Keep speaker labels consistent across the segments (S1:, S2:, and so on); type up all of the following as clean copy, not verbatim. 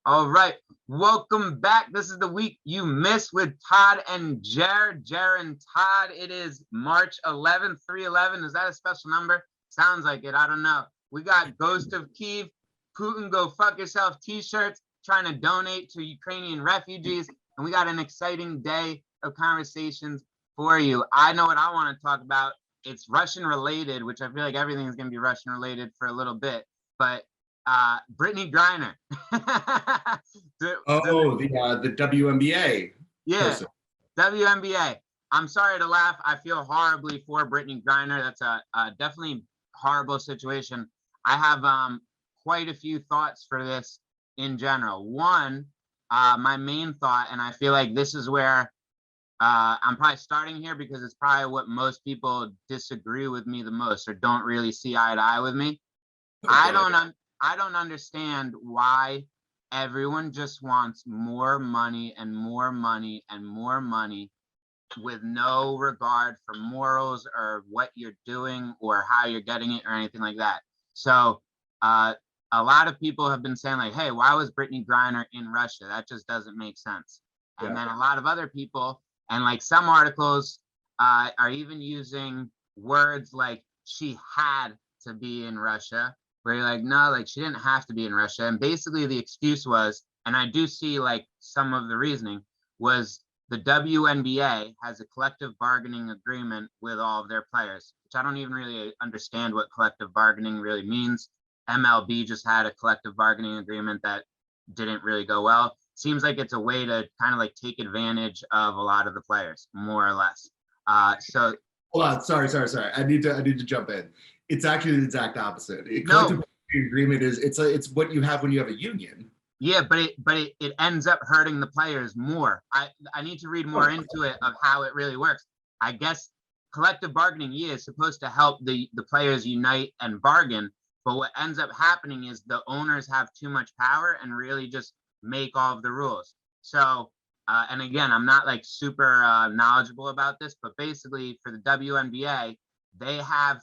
S1: All right, welcome back. This is the week you missed with Todd and Jer and Todd. It is March 11th, 311. Is that a special number? Sounds like it. I don't know. We got Ghost of Kiev, Putin Go Fuck Yourself t-shirts, trying to donate to Ukrainian refugees. And we got an exciting day of conversations for you. I know what I want to talk about. It's Russian related, which I feel like everything is going to be Russian related for a little bit. But Brittney Griner.
S2: The WNBA
S1: Yeah,
S2: person.
S1: WNBA. I'm sorry to laugh. I feel horribly for Brittney Griner. That's a definitely horrible situation. I have quite a few thoughts for this in general. One, my main thought, and I feel like this is where I'm probably starting here because it's probably what most people disagree with me the most or don't really see eye to eye with me. I don't understand why everyone just wants more money and more money and more money with no regard for morals or what you're doing or how you're getting it or anything like that. So a lot of people have been saying like, hey, why was Brittney Griner in Russia? That just doesn't make sense. And
S2: Yeah.
S1: then a lot of other people and like some articles are even using words like she had to be in Russia, where you're like, no, like she didn't have to be in Russia. And basically the excuse was, and I do see like some of the reasoning was the WNBA has a collective bargaining agreement with all of their players, which I don't even really understand what collective bargaining really means. MLB just had a collective bargaining agreement that didn't really go well. Seems like it's a way to kind of like take advantage of a lot of the players, more or less. So
S2: Hold on, sorry. I need to jump in. It's actually the exact opposite.
S1: no,
S2: Collective agreement is it's what you have when you have a union.
S1: yeah, but it ends up hurting the players more. I need to read more into it of how it really works. I guess collective bargaining, yeah, is supposed to help the players unite and bargain, but what ends up happening is the owners have too much power and really just make all of the rules. So and again, I'm not like super knowledgeable about this, but basically for the WNBA, they have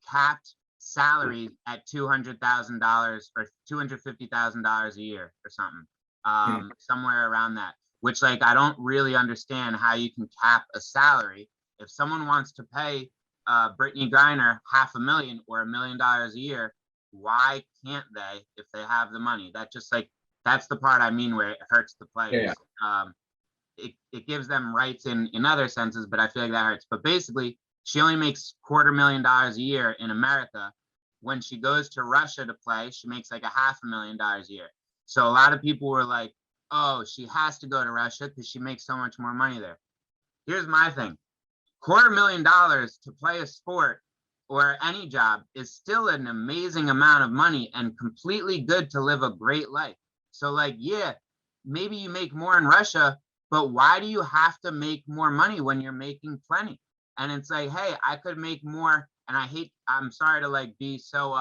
S1: capped salaries at $200,000 or $250,000 a year or something, somewhere around that. Which like I don't really understand how you can cap a salary. If someone wants to pay Brittney Griner $500,000 or $1 million a year, why can't they if they have the money? That just like that's the part I mean where it hurts the players. It gives them rights in other senses, but I feel like that hurts. But basically, she only makes $250,000 a year in America. When she goes to Russia to play, she makes like $500,000 a year. So a lot of people were like, oh, she has to go to Russia because she makes so much more money there. Here's my thing. $250,000 to play a sport or any job is still an amazing amount of money and completely good to live a great life. So like, yeah, maybe you make more in Russia, but why do you have to make more money when you're making plenty? And it's like, hey, I could make more. And I'm sorry to like be so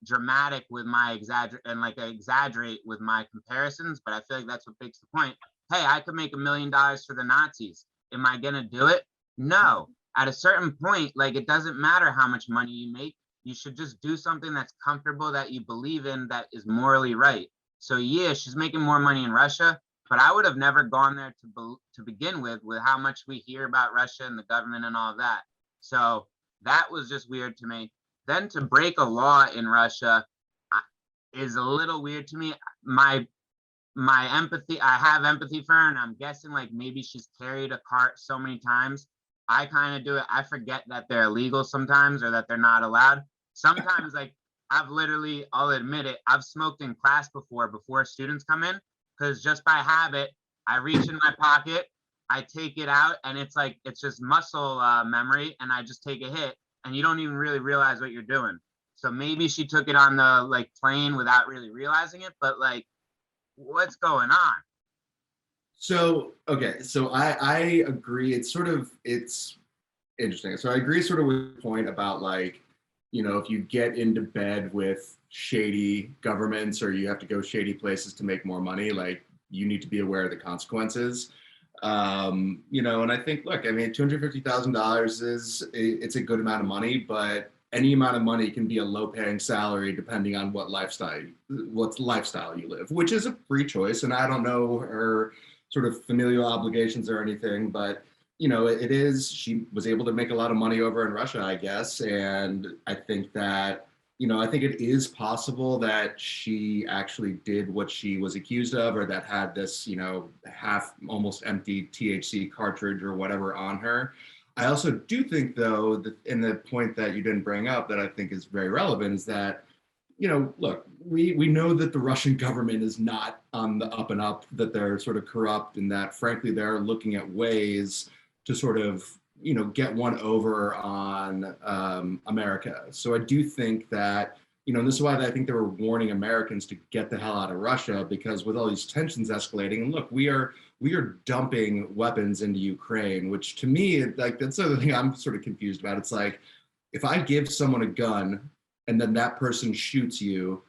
S1: dramatic with my exaggerate with my comparisons, but I feel like that's what makes the point. Hey, I could make $1 million for the Nazis. Am I gonna do it? No. At a certain point, like it doesn't matter how much money you make. You should just do something that's comfortable, that you believe in, that is morally right. So yeah, she's making more money in Russia, but I would have never gone there to begin with how much we hear about Russia and the government and all of that. So that was just weird to me. Then to break a law in Russia is a little weird to me. My empathy, I have empathy for her, and I'm guessing like maybe she's carried a cart so many times. I kind of do it. I forget that they're illegal sometimes or that they're not allowed. Sometimes like I'll admit it, I've smoked in class before students come in, because just by habit, I reach in my pocket, I take it out, and it's like it's just muscle memory, and I just take a hit, and you don't even really realize what you're doing. So maybe she took it on the like plane without really realizing it, but like, what's going on?
S2: So I agree. It's interesting. So I agree sort of with the point about like, if you get into bed with shady governments or you have to go shady places to make more money, like you need to be aware of the consequences. And I think, look, I mean, $250,000 it's a good amount of money, but any amount of money can be a low-paying salary depending on what lifestyle you live, which is a free choice. And I don't know her sort of familial obligations or anything, but it is, she was able to make a lot of money over in Russia, I guess. And I think that, I think it is possible that she actually did what she was accused of, or that had this, half almost empty THC cartridge or whatever on her. I also do think, though, that in the point that you didn't bring up that I think is very relevant is that, look, we know that the Russian government is not on the up and up, that they're sort of corrupt, and that, frankly, they're looking at ways to sort of, get one over on America. So I do think that, and this is why I think they were warning Americans to get the hell out of Russia, because with all these tensions escalating, and look, we are dumping weapons into Ukraine, which to me, like, that's the other thing I'm sort of confused about. It's like, if I give someone a gun and then that person shoots you,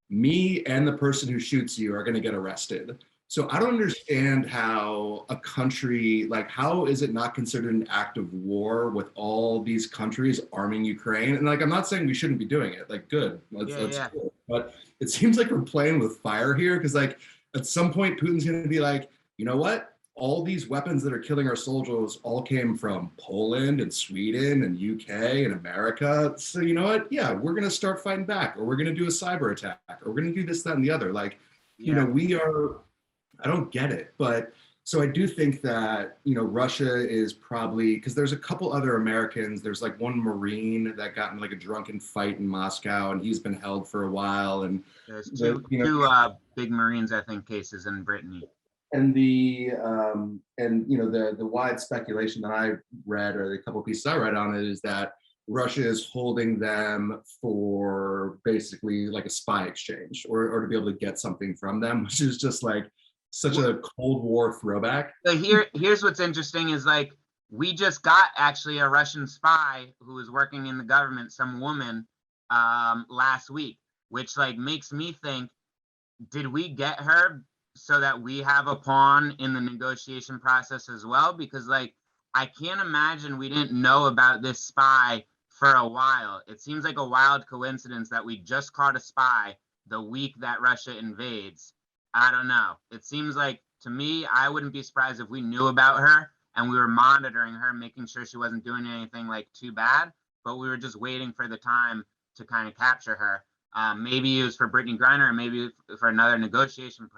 S2: me and the person who shoots you are going to get arrested. So I don't understand how a country, like, how is it not considered an act of war with all these countries arming Ukraine? And like, I'm not saying we shouldn't be doing it. Like, good, let's do it. But it seems like we're playing with fire here, because like at some point Putin's going to be like, you know what? All these weapons that are killing our soldiers all came from Poland and Sweden and UK and America. So you know what? Yeah, we're going to start fighting back, or we're going to do a cyber attack, or we're going to do this, that, and the other. Like, we are. I don't get it, but so I do think that, Russia is probably, because there's a couple other Americans. There's like one Marine that got in like a drunken fight in Moscow, and he's been held for a while. And
S1: there's two big Marines, I think, cases in Brittney.
S2: And the wide speculation that I read, or the couple of pieces I read on it, is that Russia is holding them for basically like a spy exchange, or to be able to get something from them, which is just like such a Cold War throwback.
S1: So here's what's interesting is, like, we just got actually a Russian spy who was working in the government, some woman, last week, which like makes me think, did we get her so that we have a pawn in the negotiation process as well? Because like, I can't imagine we didn't know about this spy for a while. It seems like a wild coincidence that we just caught a spy the week that Russia invades. I don't know. It seems like, to me, I wouldn't be surprised if we knew about her and we were monitoring her, making sure she wasn't doing anything like too bad, but we were just waiting for the time to kind of capture her. Maybe it was for Brittney Griner, or maybe for another negotiation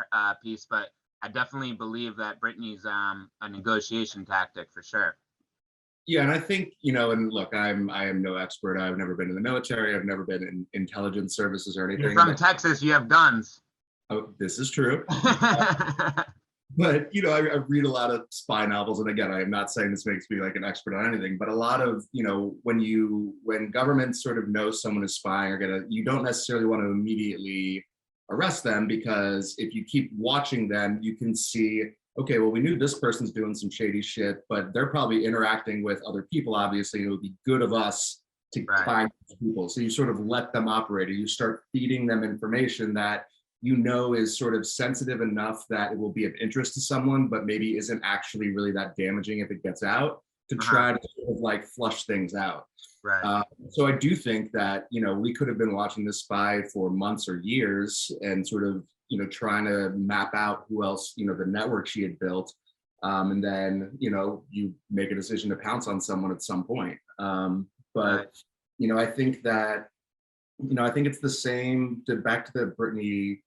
S1: piece, but I definitely believe that Brittney's a negotiation tactic for sure.
S2: Yeah, and I think, and look, I am no expert. I've never been in the military. I've never been in intelligence services or anything.
S1: You're from Texas. You have guns.
S2: Oh, this is true. But, I read a lot of spy novels. And again, I am not saying this makes me like an expert on anything, but a lot of, when governments sort of know someone is spying, you don't necessarily want to immediately arrest them, because if you keep watching them, you can see, okay, well, we knew this person's doing some shady shit, but they're probably interacting with other people. Obviously, it would be good of us to find people. So you sort of let them operate, or you start feeding them information that is sort of sensitive enough that it will be of interest to someone, but maybe isn't actually really that damaging if it gets out, to try to sort of like flush things out.
S1: Right.
S2: So I do think that, we could have been watching this spy for months or years, and sort of, trying to map out who else, the network she had built. And then, you make a decision to pounce on someone at some point. But I think that, I think it's the same, back to the Brittney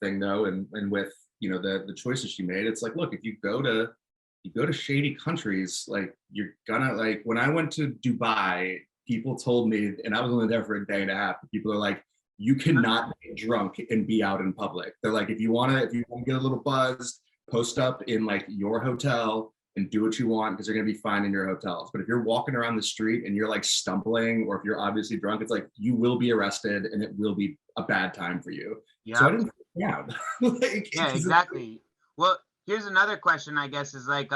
S2: thing though, and with, the choices she made. It's like, look, if you go to shady countries, like, you're gonna, like, when I went to Dubai, people told me, and I was only there for a day and a half, people are like, you cannot get drunk and be out in public. They're like, if you want to get a little buzzed, post up in like your hotel and do what you want, because they're going to be fine in your hotels. But if you're walking around the street and you're like stumbling, or if you're obviously drunk, it's like, you will be arrested and it will be a bad time for you.
S1: Yeah.
S2: So I didn't freak out.
S1: Yeah, exactly. Well, here's another question, I guess, is like,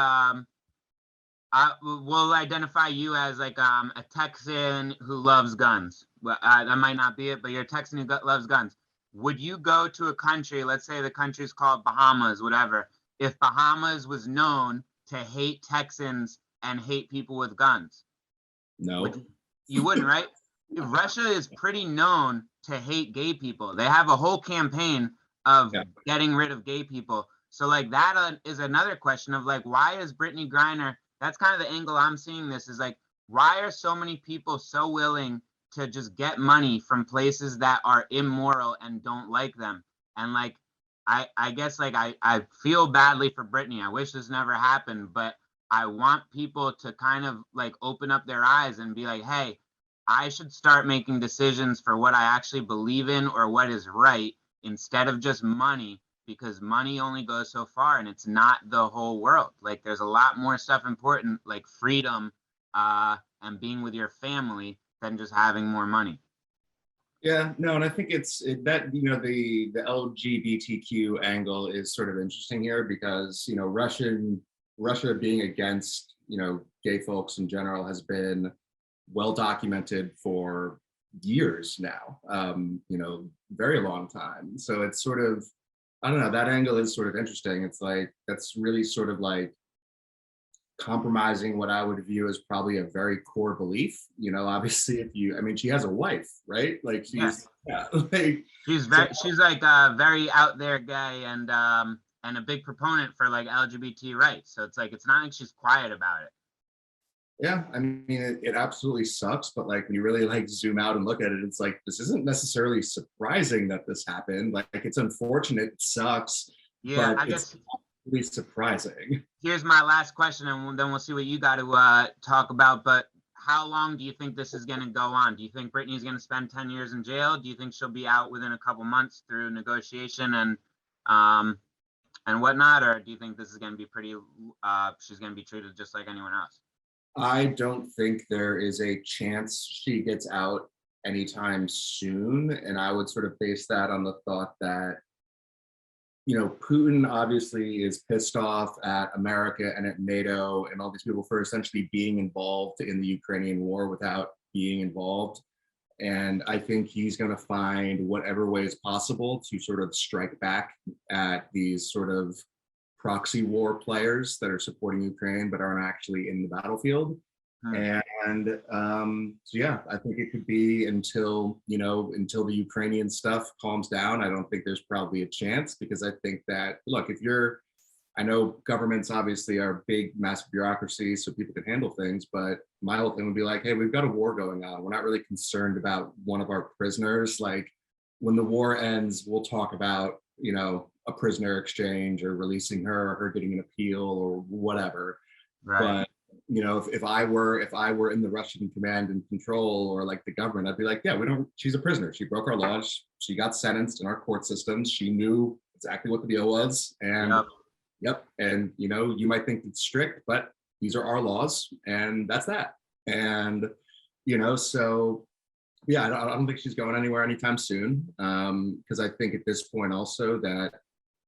S1: we'll identify you as like a Texan who loves guns. Well, that might not be it, but you're a Texan who loves guns. Would you go to a country, let's say the country's called Bahamas, whatever, if Bahamas was known to hate Texans and hate people with guns?
S2: No.
S1: You wouldn't, right? Russia is pretty known to hate gay people. They have a whole campaign of
S2: Yeah.
S1: getting rid of gay people. So like that is another question of like, why is Brittney Griner? That's kind of the angle I'm seeing this is like, why are so many people so willing to just get money from places that are immoral and don't like them? And like, I guess like I feel badly for Brittney. I wish this never happened, but I want people to kind of like open up their eyes and be like, hey, I should start making decisions for what I actually believe in or what is right instead of just money, because money only goes so far and it's not the whole world. Like there's a lot more stuff important like freedom and being with your family than just having more money.
S2: Yeah, no, and I think that the LGBTQ angle is sort of interesting here because Russia being against gay folks in general has been well documented for years now, very long time. So it's sort of, I don't know, that angle is sort of interesting. It's like that's really sort of like compromising what I would view as probably a very core belief. Obviously, I mean, she has a wife, right? Like
S1: Yeah.
S2: yeah, like
S1: She's like very out there gay and a big proponent for like LGBT rights. So it's like it's not like she's quiet about it.
S2: yeah. I mean, it absolutely sucks, but like when you really like zoom out and look at it, it's like this isn't necessarily surprising that this happened. Like it's unfortunate, it sucks,
S1: Yeah,
S2: but
S1: I
S2: it's
S1: guess
S2: really surprising.
S1: here's my last question, and then we'll see what you got to talk about. But how long do you think this is going to go on? Do you think Brittany's going to spend 10 years in jail? Do you think she'll be out within a couple months through negotiation um, and whatnot? Or do you think this is going to be pretty, she's going to be treated just like anyone else?
S2: I don't think there is a chance she gets out anytime soon. And I would sort of base that on the thought that, Putin obviously is pissed off at America and at NATO and all these people for essentially being involved in the Ukrainian war without being involved. And I think he's going to find whatever ways possible to sort of strike back at these sort of proxy war players that are supporting Ukraine but aren't actually in the battlefield.
S1: Hmm.
S2: And so yeah, I think it could be until the Ukrainian stuff calms down. I don't think there's probably a chance because I think that look, I know governments obviously are big, massive bureaucracies, so people can handle things. But my whole thing would be like, hey, we've got a war going on. We're not really concerned about one of our prisoners. Like, when the war ends, we'll talk about, a prisoner exchange or releasing her or her getting an appeal or whatever.
S1: Right.
S2: But if I were in the Russian command and control or like the government, I'd be like, yeah, we don't. She's a prisoner. She broke our laws. She got sentenced in our court systems. She knew exactly what the deal was, and
S1: Yep.
S2: yep. And you might think it's strict, but these are our laws, and that's that. And so yeah, I don't think she's going anywhere anytime soon. Because I think at this point also that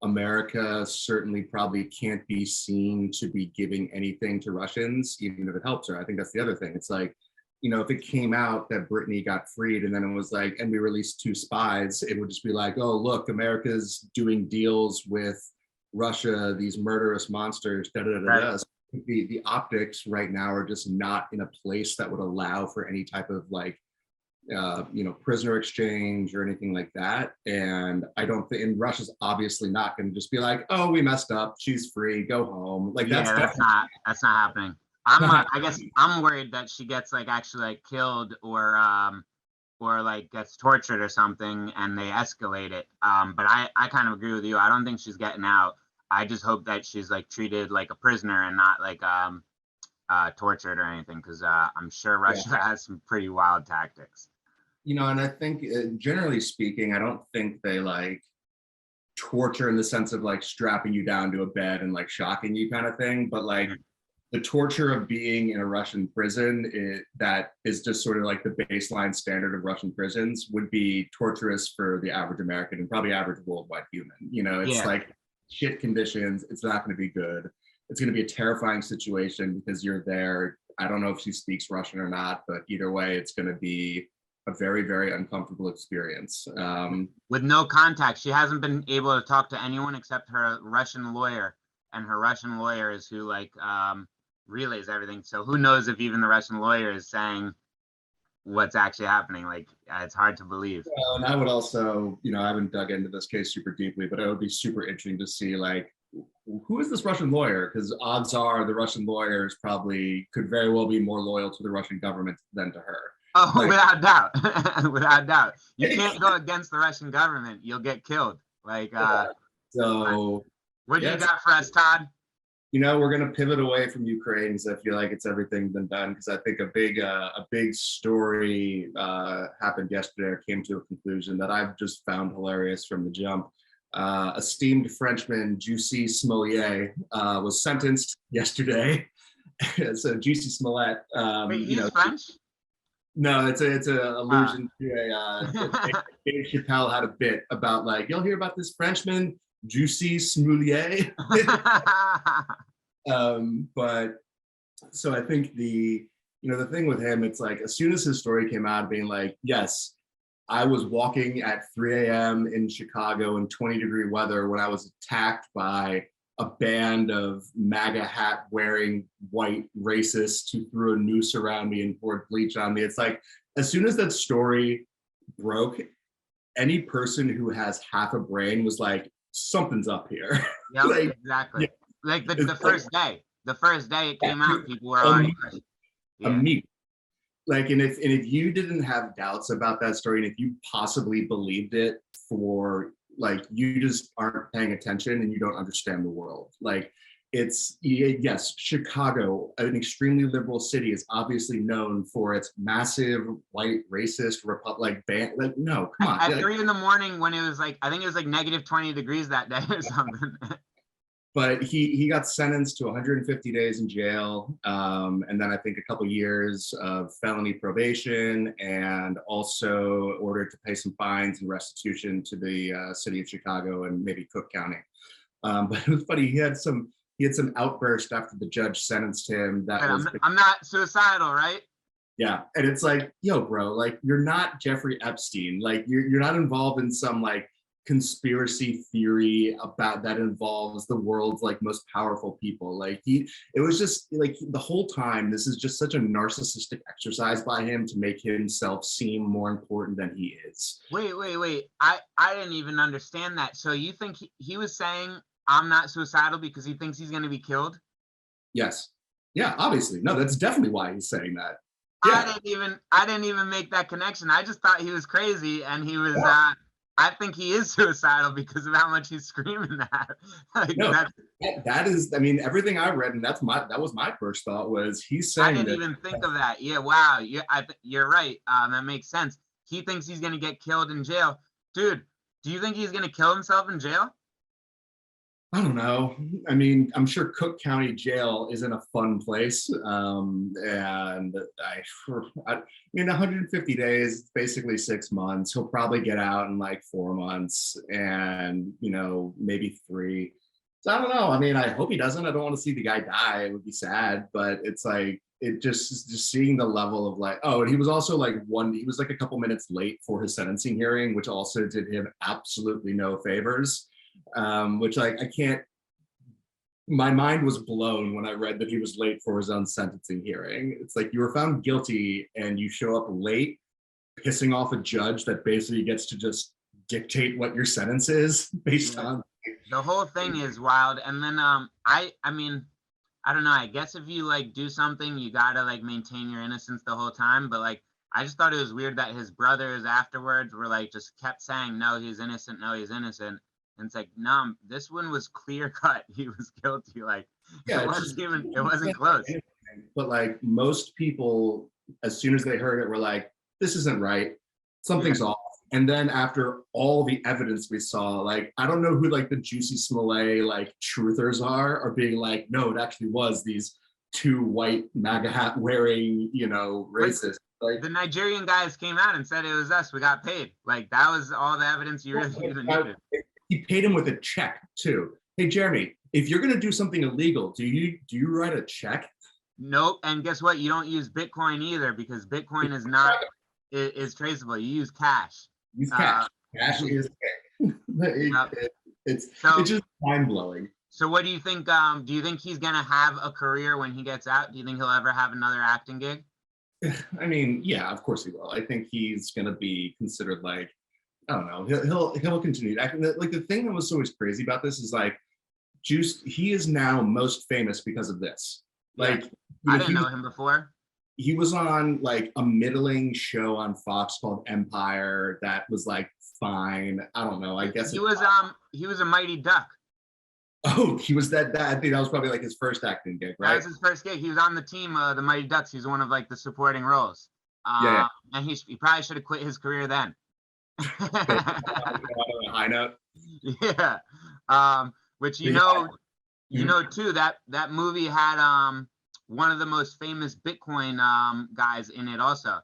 S2: America certainly probably can't be seen to be giving anything to Russians, even if it helps her. I think that's the other thing. It's like, if it came out that Brittany got freed and then it was like, and we released 2 spies, it would just be like, oh, look, America's doing deals with Russia, these murderous monsters, da da da
S1: Right.
S2: da. So the optics right now are just not in a place that would allow for any type of like prisoner exchange or anything like that. And I don't think, and Russia's obviously not going to just be like, oh, we messed up, she's free, go home. Like
S1: Yeah, that's not happening. I guess I'm worried that she gets like actually like killed or like gets tortured or something and they escalate it. But I kind of agree with you. I don't think she's getting out. I just hope that she's like treated like a prisoner and not like tortured or anything because I'm sure Russia has some pretty wild tactics.
S2: And I think generally speaking, I don't think they like torture in the sense of like strapping you down to a bed and like shocking you kind of thing, but like the torture of being in a Russian prison that is just sort of like the baseline standard of Russian prisons would be torturous for the average American and probably average worldwide human. It's
S1: Yeah.
S2: like shit conditions. It's not going to be good. It's going to be a terrifying situation because you're there. I don't know if she speaks Russian or not, but either way, it's going to be a very, very uncomfortable experience.
S1: With no contact. She hasn't been able to talk to anyone except her Russian lawyer, and her Russian lawyer is who like relays everything. So who knows if even the Russian lawyer is saying what's actually happening. Like, it's hard to believe.
S2: Well, and I would also, I haven't dug into this case super deeply, but it would be super interesting to see, like, who is this Russian lawyer? Because odds are the Russian lawyers probably could very well be more loyal to the Russian government than to her.
S1: Oh,
S2: Like,
S1: without doubt. Without doubt. You can't go against the Russian government. You'll get killed. Like,
S2: so
S1: what do you got for us, Todd?
S2: We're going to pivot away from Ukraine because I feel like it's everything been done. Because I think a big story happened yesterday, or came to a conclusion that I've just found hilarious from the jump. Esteemed Frenchman Jussie Smollett was sentenced yesterday. So Jussie Smollett,
S1: Wait, he's French?
S2: No, it's a allusion to Dave Chappelle had a bit about, like, you'll hear about this Frenchman Jussie Smollett. But so I think the thing with him, it's like, as soon as his story came out being like, yes, I was walking at 3 a.m. in Chicago in 20-degree weather when I was attacked by a band of MAGA hat wearing white racists who threw a noose around me and poured bleach on me. It's like, as soon as that story broke, any person who has half a brain was like, something's up here.
S1: Yeah,
S2: like,
S1: exactly.
S2: Yeah.
S1: Like the first day it came out, people were already
S2: immediately. Like, and if you didn't have doubts about that story, and if you possibly believed it, for like, you just aren't paying attention and you don't understand the world. Like, it's, yes, Chicago, an extremely liberal city, is obviously known for its massive white racist republic band. Like, no, come on.
S1: At 3 a.m, when it was like, I think it was like negative 20 degrees that day or something.
S2: But he got sentenced to 150 days in jail, and then I think a couple years of felony probation, and also ordered to pay some fines and restitution to the city of Chicago and maybe Cook County. But it was funny. He had some outburst after the judge sentenced him.
S1: I'm not suicidal, right?
S2: Yeah, and it's like, yo, bro, like, you're not Jeffrey Epstein. Like, you're not involved in some, like, conspiracy theory about that involves the world's, like, most powerful people. Like, it was just like, the whole time, this is just such a narcissistic exercise by him to make himself seem more important than he is.
S1: Wait. I didn't even understand that. So you think he was saying, I'm not suicidal because he thinks he's going to be killed?
S2: Yes. Yeah, obviously. No, that's definitely why he's saying that. Yeah.
S1: I didn't even make that connection. I just thought he was crazy, and he was I think he is suicidal because of how much he's screaming that. Like,
S2: no, that is, I mean, everything I read, and that was my first thought, was he's saying
S1: I didn't even think of that. Yeah, wow. You're right. That makes sense. He thinks he's going to get killed in jail. Dude, do you think he's going to kill himself in jail?
S2: I don't know. I mean, I'm sure Cook County Jail isn't a fun place. And I mean, 150 days, basically 6 months. He'll probably get out in like 4 months, and, maybe 3. So I don't know. I mean, I hope he doesn't. I don't want to see the guy die. It would be sad, but it's like, it just seeing the level of, like, oh, and he was also like he was like a couple minutes late for his sentencing hearing, which also did him absolutely no favors. Which, like, my mind was blown when I read that he was late for his own sentencing hearing. It's like, you were found guilty and you show up late, pissing off a judge that basically gets to just dictate what your sentence is based on.
S1: The whole thing is wild. And then I mean, I don't know, I guess if you, like, do something, you gotta, like, maintain your innocence the whole time. But, like, I just thought it was weird that his brothers afterwards were like, just kept saying, no, he's innocent, no, he's innocent. And it's like, no, this one was clear cut. He was guilty. Like, yeah, it wasn't close.
S2: But, like, most people, as soon as they heard it, were like, this isn't right. Something's off. And then after all the evidence we saw, like, I don't know who, like, the Jussie Smollett, like, truthers are being like, no, it actually was these 2 white MAGA hat wearing, racists. Like, the
S1: Nigerian guys came out and said it was us. We got paid. Like, that was all the evidence you really even needed.
S2: He paid him with a check too. Hey, Jeremy, if you're gonna do something illegal, do you write a check?
S1: Nope. And guess what? You don't use Bitcoin either, because Bitcoin is traceable. You use cash.
S2: Use cash. Cash is it's just mind blowing.
S1: So what do you think? Do you think he's gonna have a career when he gets out? Do you think he'll ever have another acting gig?
S2: I mean, yeah, of course he will. I think he's gonna be considered like, I don't know. He'll continue. Like the thing that was always crazy about this is like Juice. He is now most famous because of this.
S1: Yeah,
S2: Like,
S1: I didn't know him before.
S2: he was on like a middling show on Fox called Empire that was like fine. I don't know. I guess
S1: He was a Mighty Duck.
S2: oh, he was that. I think that was probably like his first acting gig,
S1: That
S2: right?
S1: was his first gig. He was on the team, the Mighty Ducks. He was one of like the supporting roles.
S2: Yeah,
S1: And he probably should have quit his career then.
S2: yeah. On a high note.
S1: Yeah. Which
S2: Yeah.
S1: you know too, that movie had one of the most famous Bitcoin guys in it also.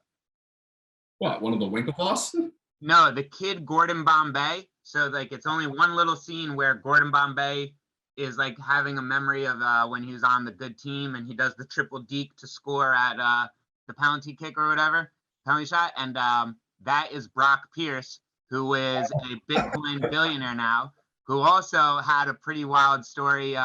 S2: What? One of the Winklevoss?
S1: No, the kid Gordon Bombay. So like it's only one little scene where Gordon Bombay is like having a memory of when he was on the good team and he does the triple deke to score at the penalty kick or whatever, penalty shot. And that is Brock Pierce, who is a Bitcoin billionaire now, who also had a pretty wild story.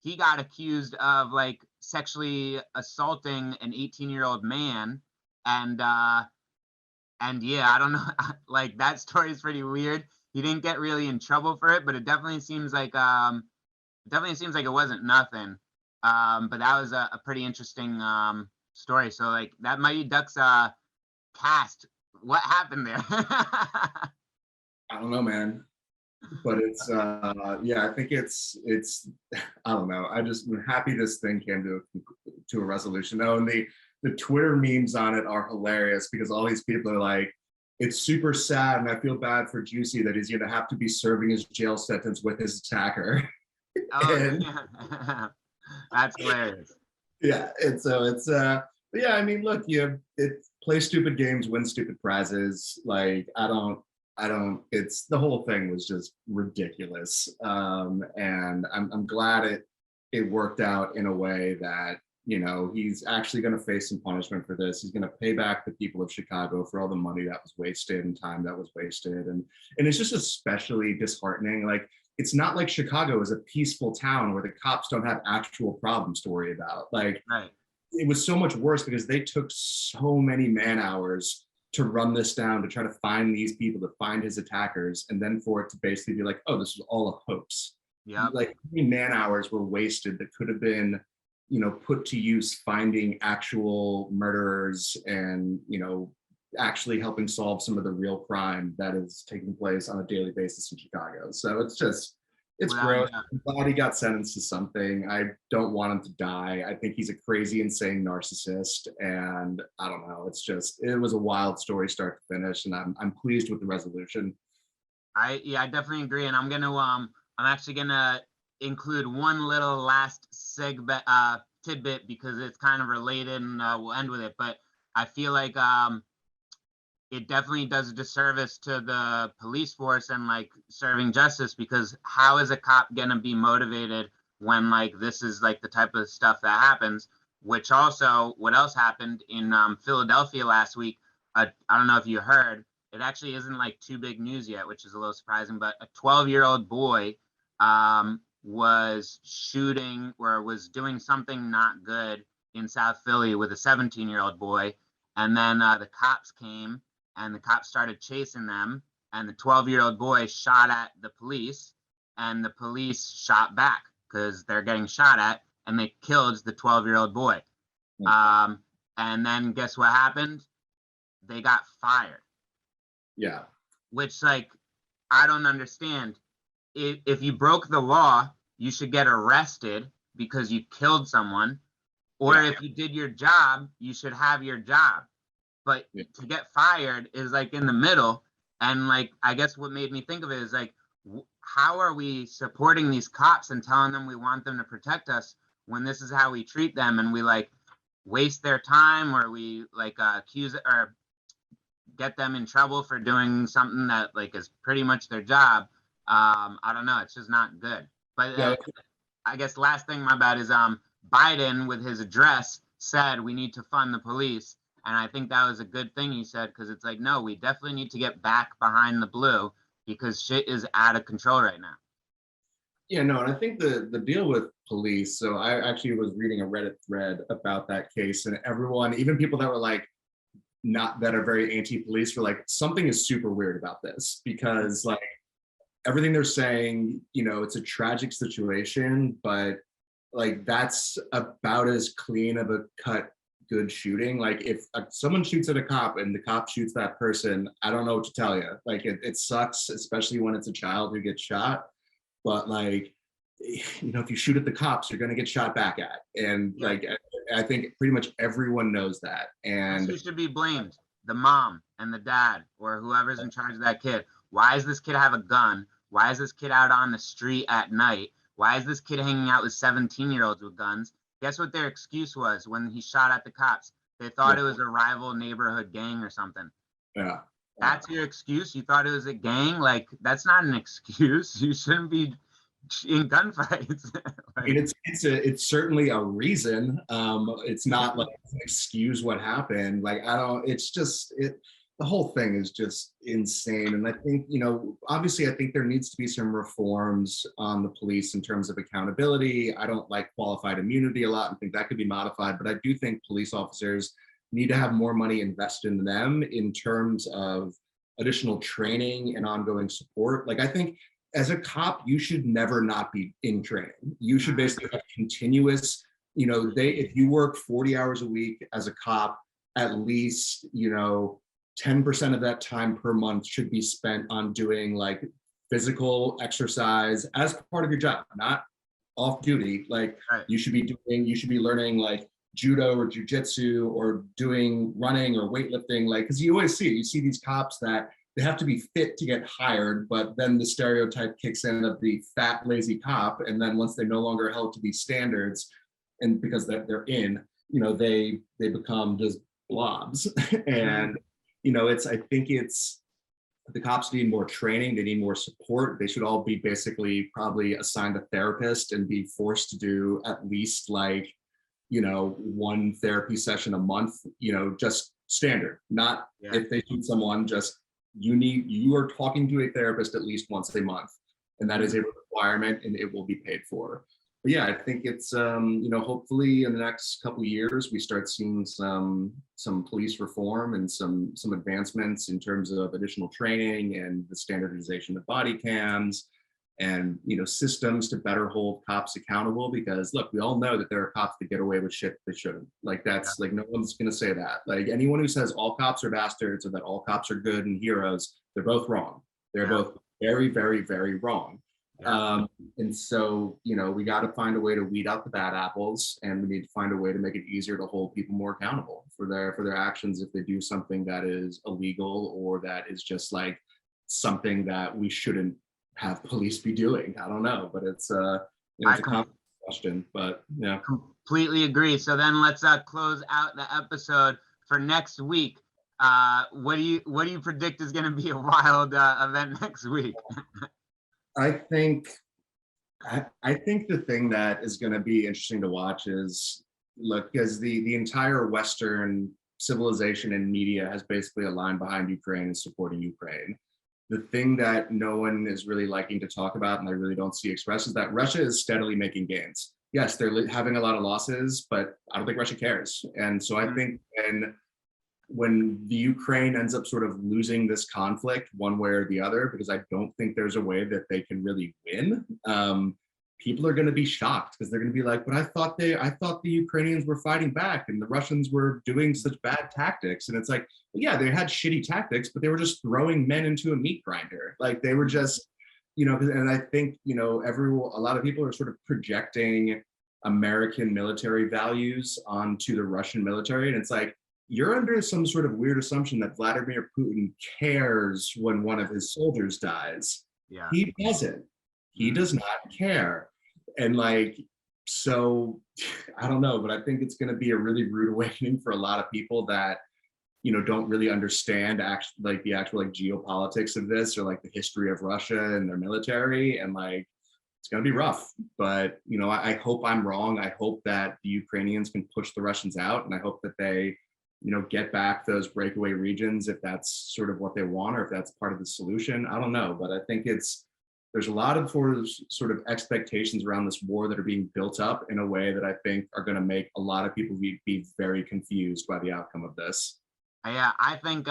S1: He got accused of like sexually assaulting an 18-year-old man, and yeah, I don't know, like that story is pretty weird. He didn't get really in trouble for it, but it definitely seems like it wasn't nothing. But that was a pretty interesting story. So like that Mighty Ducks cast, what happened there?
S2: I don't know, man. But it's yeah, I think it's I don't know. I'm happy this thing came to a resolution. Oh, and the Twitter memes on it are hilarious because all these people are like, it's super sad and I feel bad for Juicy that he's gonna have to be serving his jail sentence with his attacker.
S1: Oh,
S2: And
S1: yeah. That's hilarious.
S2: yeah, and so it's yeah, I mean, look, you play stupid games, win stupid prizes. Like I don't it's the whole thing was just ridiculous. And I'm glad it worked out in a way that, he's actually going to face some punishment for this. He's going to pay back the people of Chicago for all the money that was wasted and time that was wasted. And it's just especially disheartening. Like, it's not like Chicago is a peaceful town where the cops don't have actual problems to worry about. Like,
S1: Right.
S2: it was so much worse because they took so many man hours to run this down, to try to find these people, to find his attackers, and then for it to basically be like, oh, this was all a hoax.
S1: Yep.
S2: Like, how many man hours were wasted that could have been, put to use finding actual murderers and, actually helping solve some of the real crime that is taking place on a daily basis in Chicago. So it's gross. I'm glad he got sentenced to something. I don't want him to die. I think he's a crazy, insane narcissist. And I don't know. It was a wild story start to finish. And I'm pleased with the resolution.
S1: I definitely agree. And I'm actually gonna include one little last tidbit because it's kind of related and we'll end with it. But I feel like it definitely does a disservice to the police force and like serving justice, because how is a cop gonna be motivated when like this is like the type of stuff that happens? Which also, what else happened in Philadelphia last week? I don't know if you heard. It actually isn't like too big news yet, which is a little surprising. But a 12-year-old boy was shooting or was doing something not good in South Philly with a 17-year-old boy, and then the cops came and the cops started chasing them, and the 12-year-old boy shot at the police, and the police shot back because they're getting shot at, and they killed the 12-year-old boy. And then guess what happened? They got fired.
S2: Yeah.
S1: Which, like, I don't understand. If you broke the law, you should get arrested because you killed someone. Or if you did your job, you should have your job. But to get fired is like in the middle. And like, I guess what made me think of it is like, how are we supporting these cops and telling them we want them to protect us when this is how we treat them, and we like waste their time, or we like accuse or get them in trouble for doing something that like is pretty much their job. I don't know. It's just not good. But I guess last thing, my bad, is Biden with his address said we need to fund the police. And I think that was a good thing he said, because it's like, no, we definitely need to get back behind the blue because shit is out of control right now.
S2: Yeah, no, and I think the deal with police. So I actually was reading a Reddit thread about that case, and everyone, even people that were like not that are very anti-police, were like, something is super weird about this because like everything they're saying, it's a tragic situation, but like that's about as clean of a cut good shooting. Like if someone shoots at a cop and the cop shoots that person, I don't know what to tell you. Like it sucks, especially when it's a child who gets shot. But like, if you shoot at the cops, you're going to get shot back at. And
S1: Yeah.
S2: like, I think pretty much everyone knows that.
S1: Guess who
S2: And
S1: should be blamed? The mom and the dad or whoever's in charge of that kid. Why does this kid have a gun? Why is this kid out on the street at night? Why is this kid hanging out with 17-year-olds with guns? Guess what their excuse was when he shot at the cops? They thought
S2: yeah,
S1: it was a rival neighborhood gang or something.
S2: yeah.
S1: That's your excuse? You thought it was a gang? Like, that's not an excuse. You shouldn't be in gunfights.
S2: I mean,
S1: Like,
S2: it's certainly a reason. It's not like an excuse what happened. Like I don't. It's just it. The whole thing is just insane. And I think obviously, I think there needs to be some reforms on the police in terms of accountability. I don't like qualified immunity a lot and think that could be modified. But I do think police officers need to have more money invested in them in terms of additional training and ongoing support. Like I think as a cop, you should never not be in training. You should basically have continuous, if you work 40 hours a week as a cop, at least, 10% of that time per month should be spent on doing like physical exercise as part of your job, not off duty. Like
S1: right.
S2: you should be learning like judo or jujitsu or doing running or weightlifting. Like, cause you see these cops that they have to be fit to get hired, but then the stereotype kicks in of the fat, lazy cop. And then once they're no longer held to these standards, and because they're in, they become just blobs. And, I think the cops need more training. They need more support. They should all be basically probably assigned a therapist and be forced to do at least like, one therapy session a month, just standard, not if they shoot someone, just you are talking to a therapist at least once a month, and that is a requirement and it will be paid for. But yeah, I think it's hopefully in the next couple of years we start seeing some police reform and some advancements in terms of additional training and the standardization of body cams and systems to better hold cops accountable, because look, we all know that there are cops that get away with shit they shouldn't. Like that's like no one's gonna say that. Like anyone who says all cops are bastards or that all cops are good and heroes, they're both wrong. They're both very, very, very wrong. And so we got to find a way to weed out the bad apples, and we need to find a way to make it easier to hold people more accountable for their actions if they do something that is illegal or that is just like something that we shouldn't have police be doing. I don't know, but it's it's a complex question, but yeah.
S1: Completely agree. So then let's close out the episode for next week. What do you predict is going to be a wild event next week?
S2: I think the thing that is going to be interesting to watch is, look, because the entire Western civilization and media has basically aligned behind Ukraine and supporting Ukraine. The thing that no one is really liking to talk about, and I really don't see expressed, is that Russia is steadily making gains. Yes, they're having a lot of losses, but I don't think Russia cares. And so I think when the Ukraine ends up sort of losing this conflict one way or the other, because I don't think there's a way that they can really win, people are going to be shocked, because they're going to be like, but I thought the Ukrainians were fighting back and the Russians were doing such bad tactics. And it's like, well, yeah, they had shitty tactics, but they were just throwing men into a meat grinder. Like they were just, and I think, a lot of people are sort of projecting American military values onto the Russian military. And it's like, you're under some sort of weird assumption that Vladimir Putin cares when one of his soldiers dies.
S1: Yeah.
S2: He doesn't. He does not care. And like, so I don't know, but I think it's going to be a really rude awakening for a lot of people that, don't really understand the actual geopolitics of this, or like the history of Russia and their military. And like, it's going to be rough, but I hope I'm wrong. I hope that the Ukrainians can push the Russians out, and I hope that they get back those breakaway regions if that's sort of what they want, or if that's part of the solution. I don't know, but I think it's there's a lot of sort of expectations around this war that are being built up in a way that I think are going to make a lot of people be very confused by the outcome of this.
S1: Yeah, I think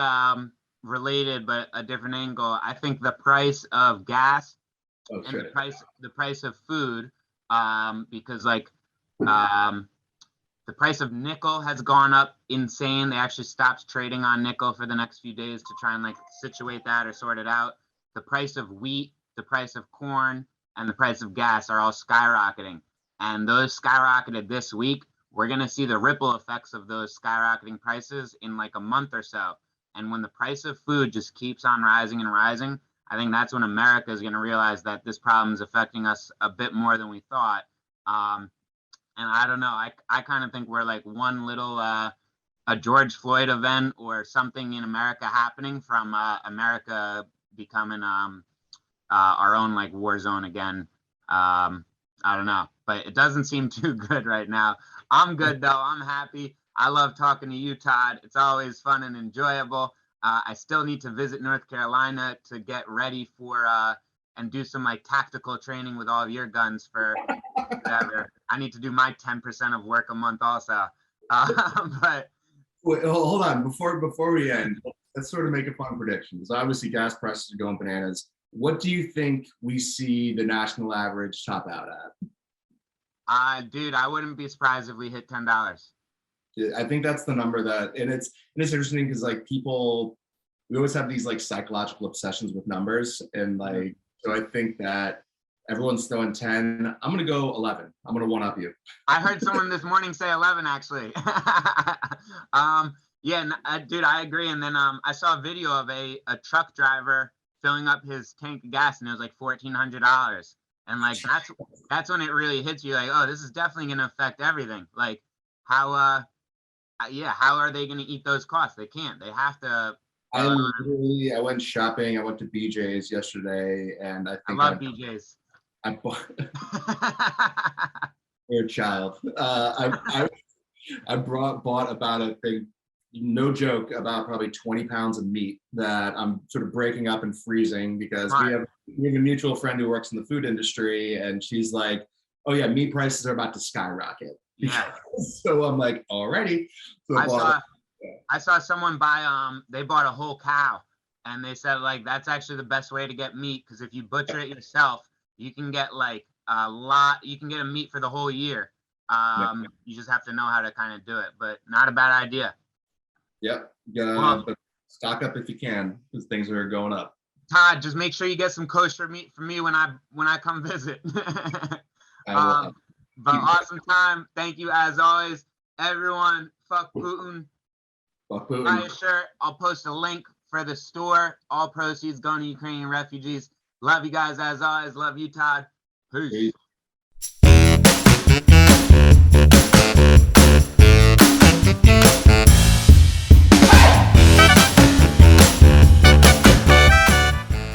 S1: related but a different angle. I think the price of gas and the price of food, because like the price of nickel has gone up insane. They actually stopped trading on nickel for the next few days to try and like situate that or sort it out. The price of wheat, the price of corn, and the price of gas are all skyrocketing. And those skyrocketed this week. We're going to see the ripple effects of those skyrocketing prices in like a month or so. And when the price of food just keeps on rising and rising, I think that's when America is going to realize that this problem is affecting us a bit more than we thought. And I don't know. I kind of think we're like one little a George Floyd event or something in America happening from America becoming our own like war zone again. I don't know, but it doesn't seem too good right now. I'm good though. I'm happy. I love talking to you, Todd. It's always fun and enjoyable. I still need to visit North Carolina to get ready for and do some like tactical training with all of your guns for whatever. I need to do my 10% of work a month also. But
S2: wait, hold on, before we end, let's sort of make a fun prediction, because obviously gas prices are going bananas. What do you think we see the national average top out at?
S1: Dude, I wouldn't be surprised if we hit $10.
S2: I think that's the number that, and it's interesting because like people, we always have these like psychological obsessions with numbers, and like, so I think that everyone's throwing 10. I'm gonna go 11. I'm gonna one up you.
S1: I heard someone this morning say 11 actually. Yeah, dude, I agree. And then I saw a video of a truck driver filling up his tank of gas, and it was like $1,400. And like that's when it really hits you, like, oh, this is definitely gonna affect everything. Like how are they gonna eat those costs? They can't. They have to.
S2: I went shopping. I went to BJ's yesterday, and I think
S1: I love BJ's.
S2: I bought. You're a child. I bought about a big, no joke, about probably 20 pounds of meat that I'm sort of breaking up and freezing, because we have a mutual friend who works in the food industry, and she's like, "Oh yeah, meat prices are about to skyrocket."
S1: Yeah.
S2: So I'm like, "Alrighty." So
S1: I saw someone buy they bought a whole cow, and they said like that's actually the best way to get meat, because if you butcher it yourself, you can get like a lot. You can get a meat for the whole year. You just have to know how to kind of do it, but not a bad idea.
S2: Yep. But stock up if you can, because things are going up.
S1: Todd, just make sure you get some kosher meat for me when I come visit. But awesome time. Thank you as always, everyone. Fuck Putin.
S2: Fuck Putin.
S1: Buy a shirt. I'll post a link for the store. All proceeds going to Ukrainian refugees. Love you guys as always. Love you, Todd. Peace.